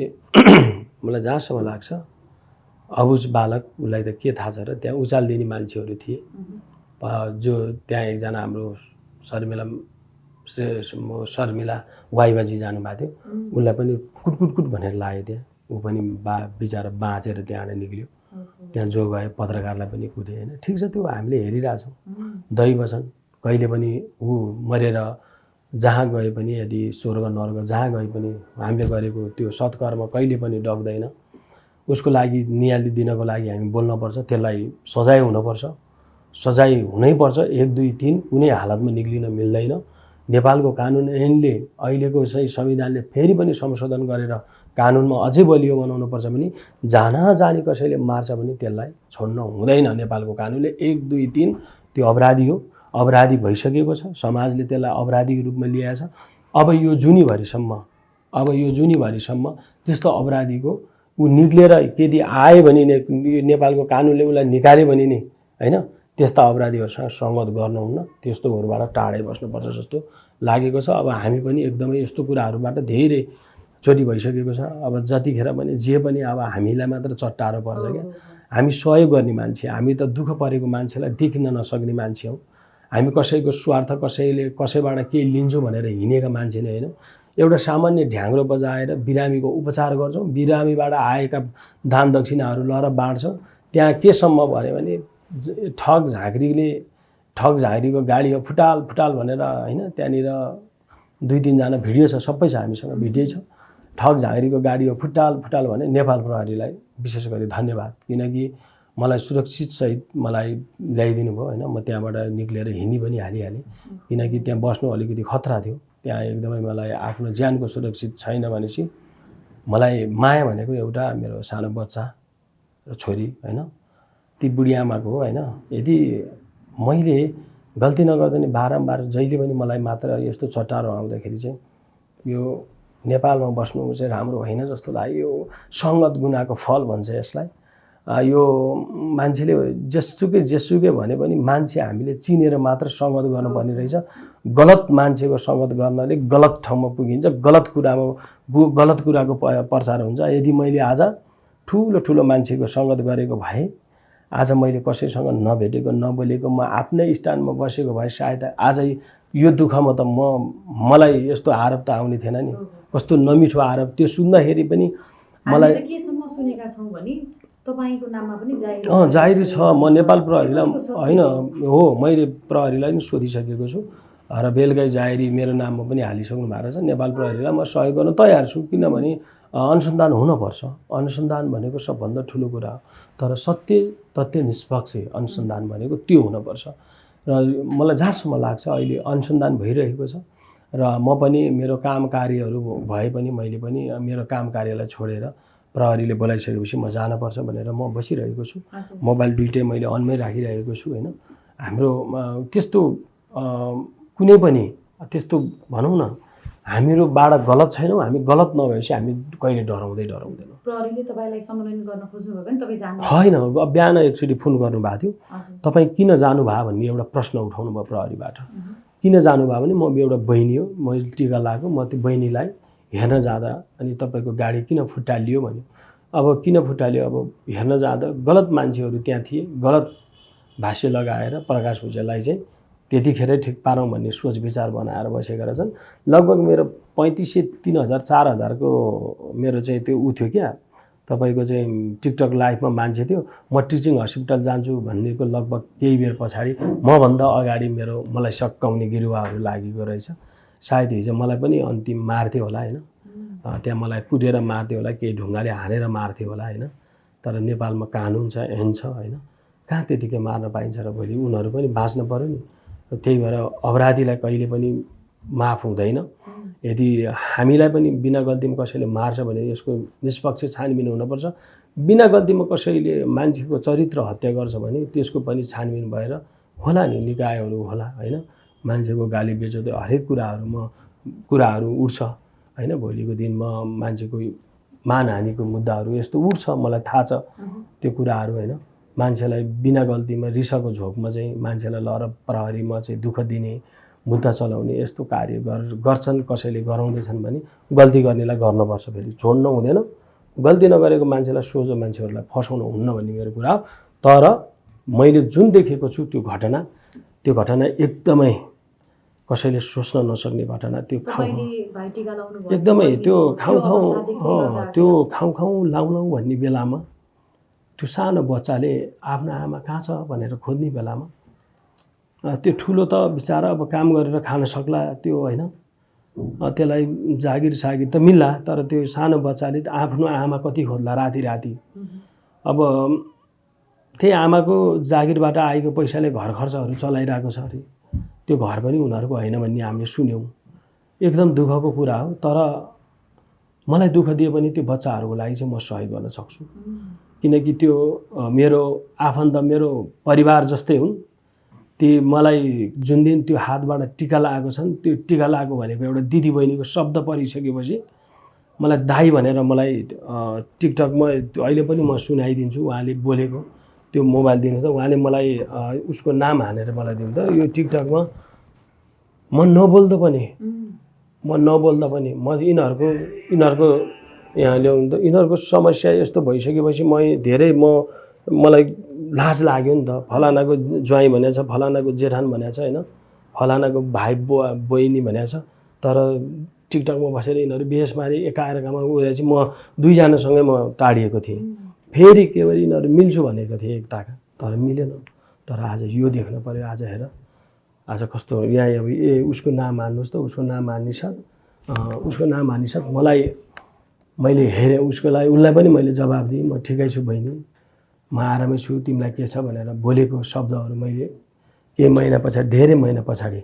Speaker 1: मलाई जहाँसम्म लाग्छ अबुझ बालक, उसलाई त के थाहा छ र, त्यहाँ उचाल दिने मान्छेहरू थिए जो त्यहाँ एकजना हाम्रो शर्मिला वाइबाजी जानुभएको थियो, उसलाई पनि कुटकुट भनेर लाग्यो त्यहाँ। ऊ पनि बिचरा बाँचेर त्यहाँबाट निक्ल्यो। त्यहाँ जो गए पत्रकारलाई पनि कुटे होइन। ठिक छ, त्यो हामीले हेरिरहेछौँ, दैव छन्, कहिले पनि ऊ मरेर जहाँ गए पनि यदि स्वर्ग नर्क जहाँ गए पनि हामीले गरेको त्यो सत्कर्म कहिले पनि डग्दैन। उसको लागि नियाली दिनको लागि हामी बोल्नुपर्छ, त्यसलाई सजाय हुनुपर्छ, सजाय हुनैपर्छ। 1 2 3 कुनै हालतमा निक्लिन मिल्दैन। नेपालको कानुन ऐनले अहिलेको चाहिँ संविधानले फेरि पनि संशोधन गरेर कानुनमा अझै बलियो बनाउनुपर्छ भने जाना जानी कसैले मार्छ भने त्यसलाई छोड्न हुँदैन। नेपालको कानुनले 1 2 3 त्यो अपराधी हो, अपराधी भइसकेको छ, समाजले त्यसलाई अपराधीको रूपमा लिएको छ। अब यो जुनीभरिसम्म त्यस्तो अपराधीको ऊ निक्लेर यदि आयो भने नेपालको कानुनले उसलाई निकाल्यो भने नि होइन, त्यस्ता अपराधीहरूसँग सङ्गत गर्नुहुन्न, त्यस्तोहरूबाट टाढै बस्नुपर्छ जस्तो लागेको छ। अब हामी पनि एकदमै यस्तो कुराहरूबाट धेरै चोटी भइसकेको छ। अब जतिखेर पनि जे पनि अब हामीलाई मात्र चट्टारो पर्छ क्या। हामी सहयोग गर्ने मान्छे, हामी त दुःख परेको मान्छेलाई देखिन नसक्ने मान्छे हौँ। हामी कसैको स्वार्थ कसैबाट केही लिन्छौँ भनेर हिँडेका मान्छे नै होइनौँ। एउटा सामान्य ढ्याङ्ग्रो बजाएर बिरामीको उपचार गर्छौँ, बिरामीबाट आएका दान दक्षिणाहरू लएर बाँड्छौँ। त्यहाँ केसम्म भन्यो भने ठग झाँक्रीको गाडी हो फुटाल भनेर होइन, त्यहाँनिर 2 3 जना भिडियो छ, सबै छ हामीसँग भिडियो छ। ठग झाँक्रीको गाडी हो फुटाल भने नेपाल प्रहरीलाई विशेष गरी धन्यवाद, किनकि मलाई सुरक्षितसहित मलाई ल्याइदिनु भयो होइन। म त्यहाँबाट निक्लेर हिँडी पनि हालिहालेँ, किनकि त्यहाँ बस्नु अलिकति खतरा थियो। त्यहाँ एकदमै मलाई आफ्नो ज्यानको सुरक्षित छैन भनेपछि मलाई माया भनेको एउटा मेरो सानो बच्चा र छोरी होइन, ती बुढी आमाको हो होइन। यदि मैले गल्ती नगर्दा नि बारम्बार जहिले पनि मलाई मात्र यस्तो चट्टारो आउँदाखेरि चाहिँ यो नेपालमा बस्नु चाहिँ राम्रो होइन जस्तो लाग्यो। यो सङ्गत गुनाको फल भन्छ यसलाई। यो मान्छेले जेसुकै भने पनि मान्छे हामीले चिनेर मात्र सङ्गत गर्नुपर्ने रहेछ। गलत मान्छेको सङ्गत गर्नाले गलत ठाउँमा पुगिन्छ, गलत कुराको प्रचार हुन्छ। यदि मैले आज ठुलो मान्छेको सङ्गत गरेको भए, आज मैले कसैसँग नभेटेको नबोलेको म आफ्नै स्थानमा बसेको भए सायद आज यो दुःखमा त मलाई यस्तो आरोप त आउने थिएन नि। कस्तो नमिठो आरोप, त्यो सुन्दाखेरि पनि मलाई
Speaker 2: केसम्म सुनेका छौँ भने तपाईको नाममा पनि
Speaker 1: जाहेरी छ। म नेपाल प्रहरीलाई होइन हो, मैले प्रहरीलाई पनि सोधिसकेको छु र बेलुकै जाहेरी मेरो नाममा पनि हालिसक्नु भएको छ। नेपाल प्रहरीलाई म सहयोग गर्न तयार छु, किनभने अनुसन्धान हुनुपर्छ। अनुसन्धान भनेको सबभन्दा ठुलो कुरा हो, तर सत्य तथ्य निष्पक्ष अनुसन्धान भनेको त्यो हुनुपर्छ। र मलाई जहाँसम्म लाग्छ अहिले अनुसन्धान भइरहेको छ र म पनि मेरो काम कार्यहरू भए पनि मैले पनि मेरो काम कार्यलाई छोडेर प्रहरीले बोलाइसकेपछि म जानुपर्छ भनेर म बसिरहेको छु। मोबाइल दुइटै मैले अनमै राखिरहेको छु होइन। हाम्रो त्यस्तो कुनै पनि त्यस्तो भनौँ न, हामीहरूबाट गलत छैनौँ, हामी गलत नभएपछि हामी कहिले डराउँदैनौँ।
Speaker 2: प्रहरीले तपाईँलाई सम्मेलन गर्न खोज्नुभयो भने तपाईँ जानु
Speaker 1: होइन। बिहान एकचोटि फोन गर्नुभएको थियो, तपाईँ किन जानुभयो भन्ने एउटा प्रश्न उठाउनु भयो प्रहरीबाट। किन जानुभयो भने म एउटा बहिनी हो, मैले टिका लगाएको, म त्यो बहिनीलाई हेर्न जाँदा अनि तपाईँको गाडी किन फुटालियो भन्यो। अब किन फुटाल्यो, अब हेर्न जाँदा गलत मान्छेहरू त्यहाँ थिए, गलत भाष्य लगाएर प्रकाश भुजेललाई चाहिँ त्यतिखेरै ठिक पारौँ भन्ने सोच विचार बनाएर बसेका रहेछन्। लगभग मेरो 3500 3000 4000 को मेरो चाहिँ त्यो ऊ थियो क्या, तपाईँको चाहिँ टिकटक लाइभमा मान्छे थियो। म टिचिङ हस्पिटल जान्छु भन्नेको लगभग केही बेर पछाडि मभन्दा अगाडि मलाई सकाउने गिरुवाहरू लागेको रहेछ। सायद हिजो मलाई पनि अन्तिम मार्थ्यो होला होइन, त्यहाँ मलाई कुटेर मार्थ्यो होला, केही ढुङ्गाले हानेर मार्थ्यो होला होइन। तर नेपालमा कानुन छ, ऐन छ होइन, कहाँ त्यतिकै मार्न पाइन्छ र भोलि उनीहरू पनि बाँच्न पर्यो नि। त्यही भएर अपराधीलाई कहिले पनि माफ हुँदैन। यदि हामीलाई पनि बिना गल्तीमा कसैले मार्छ भने यसको निष्पक्ष छानबिन हुनुपर्छ। बिना गल्तीमा कसैले मान्छेको चरित्र हत्या गर्छ भने त्यसको पनि छानबिन भएर होला नि, निकायहरू होला होइन। मान्छेको गाली बेइज्जती हरेक कुराहरू उठ्छ होइन। भोलिको दिनमा मान्छेको मानहानिको मुद्दाहरू यस्तो उठ्छ, मलाई थाहा छ त्यो कुराहरू होइन। मान्छेलाई बिना गल्तीमा रिसको झोकमा चाहिँ मान्छेलाई लर प्रहरीमा चाहिँ दुःख दिने, मुद्दा चलाउने यस्तो कार्य गर्छन्, कसैले गराउँदैछन् भने गल्ती गर्नेलाई गर्नुपर्छ, फेरि छोड्नु हुँदैन। गल्ती नगरेको मान्छेलाई, सोझो मान्छेहरूलाई फसाउनु हुन्न भन्ने मेरो कुरा हो। तर मैले जुन देखेको छु त्यो घटना एकदमै कसैले सोच्न नसक्ने घटना। त्यो एकदमै त्यो खाउँ लाउँ भन्ने बेलामा त्यो सानो बच्चाले आफ्नो आमा कहाँ छ भनेर खोज्ने बेलामा त्यो ठुलो त बिचारा अब काम गरेर खान सक्ला त्यो होइन, त्यसलाई जागिर त मिल्ला। तर त्यो सानो बच्चाले आफ्नो आमा कति खोज्ला राति। अब त्यही आमाको जागिरबाट आएको पैसाले घर खर्चहरू चलाइरहेको छ अरे। त्यो घर पनि उनीहरूको होइन भन्ने हामीले सुन्यौँ। एकदम दुःखको कुरा हो। तर मलाई दुःख दिए पनि त्यो बच्चाहरूको लागि चाहिँ म सहयोग गर्न सक्छु, किनकि त्यो मेरो आफन्त, मेरो परिवार जस्तै हुन्। ती मलाई जुन दिन त्यो हातबाट टिका लगाएको छन्, त्यो टिका लगाएको भनेको एउटा दिदीबहिनीको शब्द परिसकेपछि मलाई दाई भनेर मलाई टिकटकमा अहिले पनि म सुनाइदिन्छु। उहाँले बोलेको त्यो मोबाइल दिनु त उहाँले मलाई उसको नाम हानेर मलाई दिनु त। यो टिकटकमा म नबोल्दा पनि म यिनीहरूको यहाँ ल्याउनु त यिनीहरूको समस्या यस्तो भइसकेपछि मलाई लाज लाग्यो नि त। फलानाको ज्वाइँ भनेको छ, फलानाको जेठान भनेको छ होइन, फलानाको भाइ बहिनी भनेको छ। तर टिकटकमा बसेर यिनीहरू बेसमारी एकाएकामा उयो चाहिँ म दुईजनासँगै म टाढिएको थिएँ। फेरि के भएर यिनीहरू मिल्छु भनेको थिएँ एकताका, तर मिलेन। तर आज यो देख्न पऱ्यो। आज हेर, आज कस्तो यहाँ अब उसको नाम हान्नुहोस् त, उसको नाम हानिसक। मैले हेरेँ उसको लागि, उसलाई पनि मैले जवाब दिएँ, म ठिकै छु बहिनी, म आरामै छु, तिमीलाई के छ भनेर बोलेको शब्दहरू मैले धेरै महिना पछाडि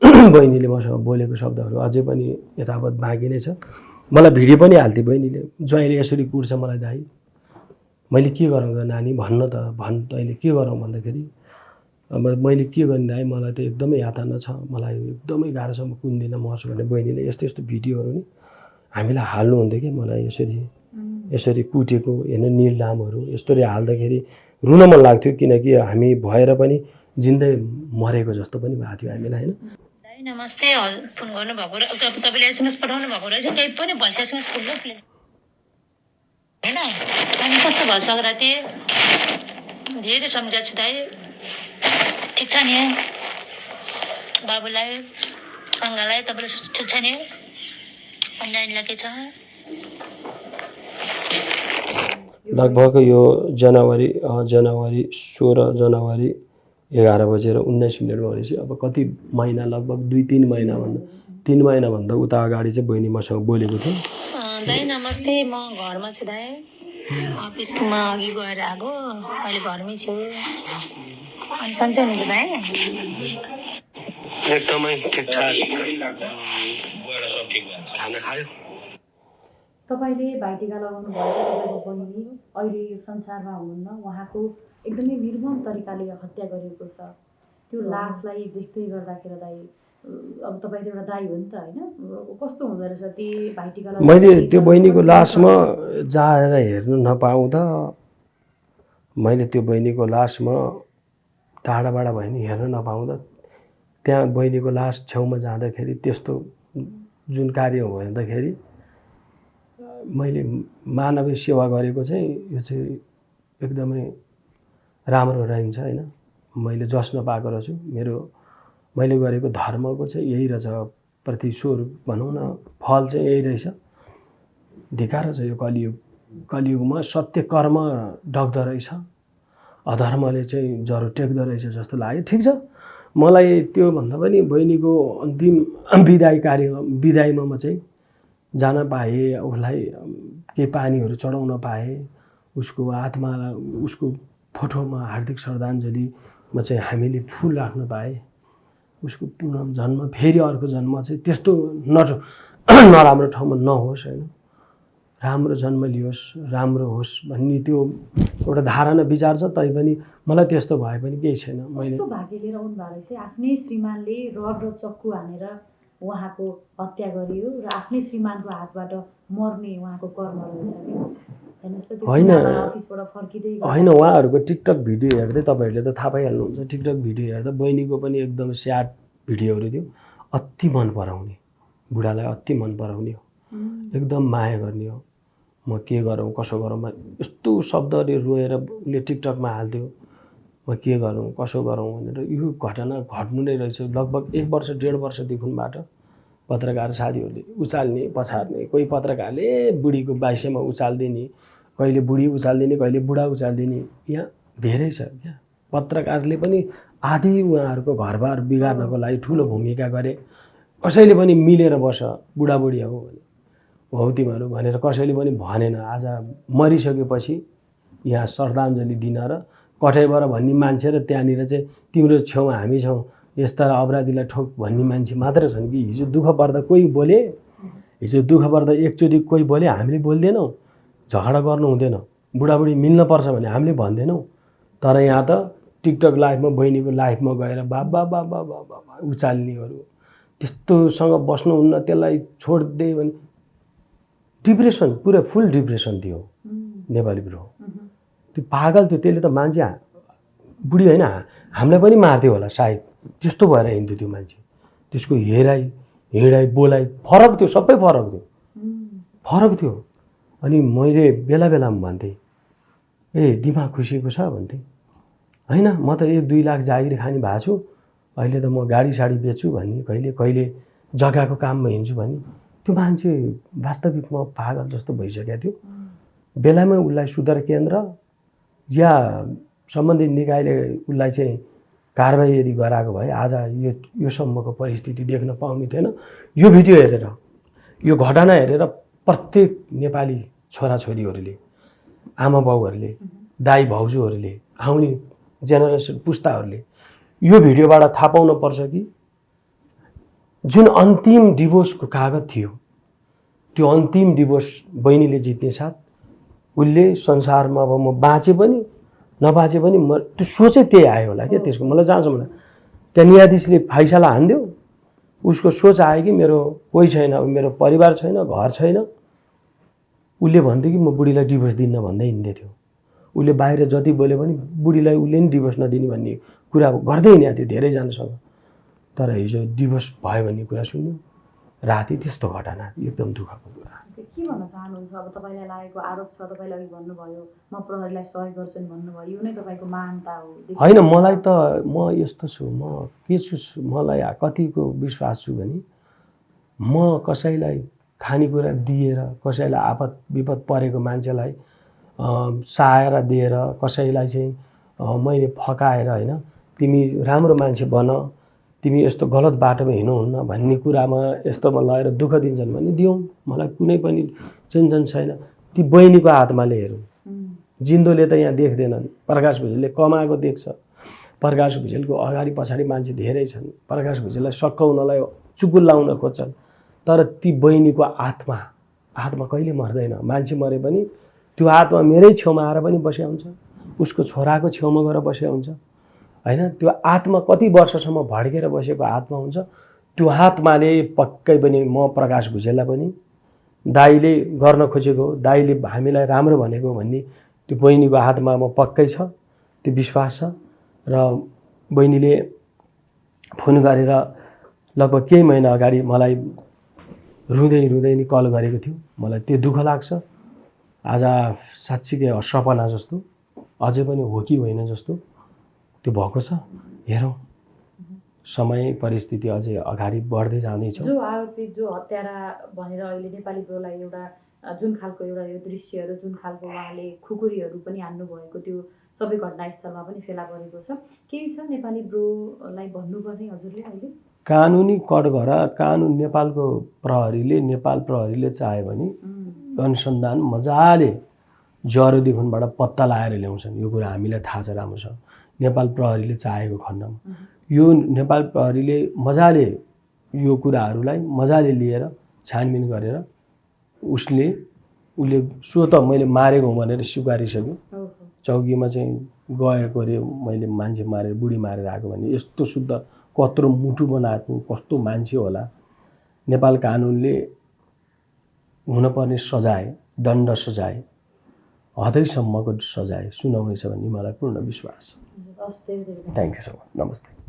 Speaker 1: बहिनीले मसँग बोलेको शब्दहरू अझै पनि यथावत बाँकी नै छ। मलाई भिडियो पनि हाल्थेँ बहिनीले, ज्वाइँले यसरी कुर्छ मलाई दाइ, मैले के गरौँ त नानी भन्न त तैँले के गरौँ भन्दाखेरि अब मैले के गर्ने दाइ, मलाई त एकदमै यातना छ, मलाई एकदमै गाह्रो छ, म कुन दिन मर्छु भने बहिनीले यस्तो भिडियोहरू नि हामीलाई हाल्नुहुन्थ्यो कि मलाई यसरी कुटेको होइन, निलडामहरू यस्तोले हाल्दाखेरि रुन मन लाग्थ्यो। किनकि हामी भएर पनि जिन्दै मरेको जस्तो पनि भएको थियो हामीलाई होइन।
Speaker 3: नमस्ते, फोन गर्नुभएको र तपाईँले एसएमएस पठाउनु भएको रहेछ, केही पनि भएछ एसएमएस खुल्लो प्लेन होइन। अनि कस्तो भयो सग्राती, धेरै सम्झाएको छु दाइ, ठिक छ नि बाबुलाई, अङ्गालाई, तपाईँले ठिक छ नि, अनि नानीलाई के छ?
Speaker 1: लगभग यो जनवरी 16 11:19 भनेपछि अब कति महिना, लगभग 2-3 महिनाभन्दा उता अगाडि चाहिँ बहिनी मसँग बोलेको थियो।
Speaker 3: दाइ नमस्ते, म घरमा छु दाइ, अफिसमा अघि गएर आएको, अहिले घरमै छु। अनि सन्चै हुनुहुन्छ दाइ?
Speaker 1: एकदमै ठिकठाक। खाना खायो?
Speaker 2: तपाईँले भाइटिका लगाउनु भएको तपाईँको बहिनी अहिले यो संसारमा हुनुहुन्न, उहाँको एकदमै निर्मम तरिकाले हत्या गरिएको छ। त्यो लासलाई देख्दै गर्दाखेरि दाइ, अब तपाईँ त एउटा दाइ हो नि त होइन, कस्तो हुँदो रहेछ ती भाइटिका?
Speaker 1: मैले त्यो बहिनीको लासमा जाएर हेर्नु नपाउँदा, मैले त्यो बहिनीको लासमा टाढाबाट भयो नि हेर्न नपाउँदा, त्यहाँ बहिनीको लास छेउमा जाँदाखेरि त्यस्तो जुन कार्य हो भन्दाखेरि मैले मानवीय सेवा गरेको चाहिँ यो चाहिँ एकदमै राम्रो रहन्छ होइन। मैले जस्न पाएको रहेछु, मैले गरेको धर्मको चाहिँ यही रहेछ, प्रतिस्वरूप भनौँ न, फल चाहिँ यही रहेछ। धिक्कार छ यो कलियुगमा, सत्य कर्म डग्दो रहेछ, अधर्मले चाहिँ जरो टेक्दो रहेछ जस्तो लाग्यो। ठिक छ, मलाई त्योभन्दा पनि बहिनीको अन्तिम विदाईमा म चाहिँ जान पाएँ, उसलाई केही पानीहरू चढाउन पाएँ, उसको आत्मालाई, उसको फोटोमा हार्दिक श्रद्धाञ्जलीमा चाहिँ हामीले फुल राख्न पाएँ। उसको पुनर्जन्म फेरि अर्को जन्म चाहिँ त्यस्तो नराम्रो ठाउँमा नहोस् होइन, राम्रो जन्म लियोस्, राम्रो होस् भन्ने त्यो एउटा धारणा विचार छ। तैपनि मलाई त्यस्तो भए पनि केही छैन। मैले
Speaker 2: कस्तो भाग्य लिएर आउनु भएको रहेछ, आफ्नै श्रीमानले रड र चक्कु हानेर उहाँको हत्या गरियो र आफ्नै श्रीमानको हातबाट मर्ने उहाँको कर्म रहेछ कि हेर्नुहोस् त। त्यो
Speaker 1: होइन
Speaker 2: अफिसबाट फर्किँदै
Speaker 1: होइन, उहाँहरूको टिकटक भिडियो हेर्दै तपाईँहरूले त थाहा पाइहाल्नुहुन्छ। टिकटक भिडियो हेर्दा बहिनीको पनि एकदम स्याड भिडियोहरू थियो, अति मन पराउने, बुढालाई अति मन पराउने हो, एकदम माया गर्ने हो। म के गरौँ कसो गरौँ यस्तो शब्दले रोएर उसले टिकटकमा हाल्थ्यो। म के गरौँ कसो गरौँ भनेर यो घटना घट्नु नै रहेछ। लगभग 1 वर्ष 1.5 वर्षदेखिबाट पत्रकार साथीहरूले उचाल्ने पछार्ने, कोही पत्रकारले बुढीको बाइसेमा उचाल्दिने, कहिले बुढी उचाल्दिने, कहिले बुढा उचाल्दिने, यहाँ धेरै छ क्या। पत्रकारले पनि आधी उहाँहरूको घरबार बिगार्नको लागि ठुलो भूमिका गरे। कसैले पनि मिलेर बस बुढाबुढी हो भने हौ तिमीहरू भनेर कसैले पनि भनेन। आज मरिसकेपछि यहाँ श्रद्धाञ्जली दिन र कठैबाट भन्ने मान्छे र त्यहाँनिर चाहिँ तिम्रो छेउमा हामी छौँ यस्ता अपराधीलाई ठोक भन्ने मान्छे मात्र छन् कि। हिजो दुःख पर्दा कोही बोले, हिजो दुःख पर्दा एकचोटि कोही बोले, हामीले बोल्दैनौँ। झगडा गर्नु हुँदैन, बुढाबुढी मिल्नुपर्छ भने हामीले भन्दैनौँ। तर यहाँ त टिकटक लाइभमा बहिनीको लाइभमा गएर बाबा बाबा बाबा उचाल्नेहरू त्यस्तोसँग बस्नुहुन्न। त्यसलाई छोडिदियो भने डिप्रेसन, पुरा फुल डिप्रेसन थियो नेपाली ब्रो। त्यो पागल थियो, त्यसले त मान्छे बुढी होइन हामीलाई पनि मार्थ्यो होला सायद, त्यस्तो भएर हिँड्थ्यो त्यो मान्छे। त्यसको हेराइ हिँडाइ बोलाइ फरक थियो, सबै फरक थियो। अनि मैले बेला बेलामा भन्थेँ ए दिमाग खुसीको छ भन्थेँ, होइन म त 1-2 लाख जागिर खाने भएको छु, अहिले त म गाडी साडी बेच्छु भन्ने, कहिले जग्गाको काममा हिँड्छु भन्ने। त्यो मान्छे वास्तविकमा पागल जस्तो भइसकेको थियो। बेलामा उसलाई सुधार केन्द्र या सम्बन्धित निकायले उसलाई चाहिँ कारबाही यदि गराएको भए आज यो सम्मको परिस्थिति देख्न पाउने थिएन। यो भिडियो हेरेर, यो घटना हेरेर प्रत्येक नेपाली छोराछोरीहरूले, आमा बाउहरूले, दाइ भाउजूहरूले, आउने जेनेरेसन पुस्ताहरूले यो भिडियोबाट थाहा पाउन पर्छ कि जुन अन्तिम डिभोर्सको कागज थियो, त्यो अन्तिम डिभोर्स बहिनीले जित्ने साथ उसले संसारमा अब म बाँचे पनि नबाँचे पनि म त्यो सोचै त्यही आयो होला क्या त्यसको। मलाई जहाँसम्म त्यहाँ न्यायाधीशले फैसला हानिदियो, उसको सोच आयो कि मेरो कोही छैन, मेरो परिवार छैन, घर छैन। उसले भन्थ्यो कि म बुढीलाई डिभोर्स दिन्न भन्दै हिँड्दै थियो। उसले बाहिर जति बोल्यो पनि बुढीलाई उसले नि डिभोर्स नदिने भन्ने कुरा गर्दै हिँडेको थियो धेरैजनासँग। तर हिजो डिभोर्स भयो भन्ने कुरा सुन्यो, राति त्यस्तो घटना, एकदम दुःखको कुरा।
Speaker 2: के भन्न चाहनुहुन्छ? अब तपाईँलाई लागेको आरोप छ, तपाईँले अघि भन्नुभयो म प्रहरीलाई सहयोग गर्छु नि भन्नुभयो, यो नै तपाईँको महानता हो?
Speaker 1: होइन, मलाई त म यस्तो छु, म के छु, मलाई कतिको विश्वास छु भने म कसैलाई खानेकुरा दिएर, कसैलाई आपद विपद परेको मान्छेलाई सहायता दिएर, कसैलाई चाहिँ मैले फकाएर होइन तिमी राम्रो मान्छे बन, तिमी यस्तो गलत बाटोमा हिँड्नुहुन्न भन्ने कुरामा यस्तोमा लगेर दुःख दिन्छन् भने दिउँ, मलाई कुनै पनि टेन्सन छैन। ती बहिनीको आत्माले हेरौँ, जिन्दोले त यहाँ देख्दैनन्। प्रकाश भुजेलले कमाएको देख्छ, प्रकाश भुजेलको अगाडि पछाडि मान्छे धेरै छन्, प्रकाश भुजेललाई सकाउनलाई चुकुल लाउन खोज्छन्। तर ती बहिनीको आत्मा कहिले मर्दैन। मान्छे मरे पनि त्यो आत्मा मेरै छेउमा आएर पनि बसेको हुन्छ, उसको छोराको छेउमा गएर बसेको हुन्छ होइन। त्यो आत्मा कति वर्षसम्म भड्केर बसेको आत्मा हुन्छ। त्यो आत्माले पक्कै पनि म प्रकाश भुजेललाई पनि दाइले गर्न खोजेको, दाइले हामीलाई राम्रो भनेको भन्ने त्यो बहिनीको आत्मामा पक्कै छ, त्यो विश्वास छ। र बहिनीले फोन गरेर लगभग केही महिना अगाडि मलाई रुँदै नि कल गरेको थियो। मलाई त्यो दुःख लाग्छ। आज साँच्चीकै सपना जस्तो, अझै पनि हो कि होइन जस्तो त्यो भएको छ। हेरौँ, समय परिस्थिति अझै अगाडि बढ्दै जाँदैछ।
Speaker 2: जो आरोपी, जो हत्यारा भनेर अहिले नेपाली ब्रोलाई एउटा जुन खालको एउटा यो दृश्यहरू, जुन खालको उहाँले खुकुरीहरू पनि हान्नुभएको त्यो सबै घटनास्थलमा पनि फेला परेको छ। केही छ नेपाली ब्रोलाई भन्नुपर्ने हजुरले अहिले?
Speaker 1: कानुनी कठघरा, कानुन नेपाल प्रहरीले चाह्यो भने अनुसन्धान मजाले जरोदेखिबाट पत्ता लगाएर ल्याउँछन्। यो कुरा हामीलाई थाहा छ राम्रोसँग। नेपाल प्रहरीले चाहेको खण्डमा यो नेपाल प्रहरीले मजाले यो कुराहरूलाई मजाले लिएर छानबिन गरेर उसले सो त मैले मारेको हुँ भनेर स्वीकारिसक्यो। चौकीमा चाहिँ गएको अरे मैले मान्छे मारेर बुढी मारेर आएको भने यस्तो शुद्ध कत्रो मुटु बनाएको कस्तो मान्छे होला। नेपाल कानुनले हुनुपर्ने सजाय दण्ड सजाय हदैसम्मको सजाय सुनाउनेछ भन्ने मलाई पूर्ण विश्वास छ। Thank you so much. नमस्ते।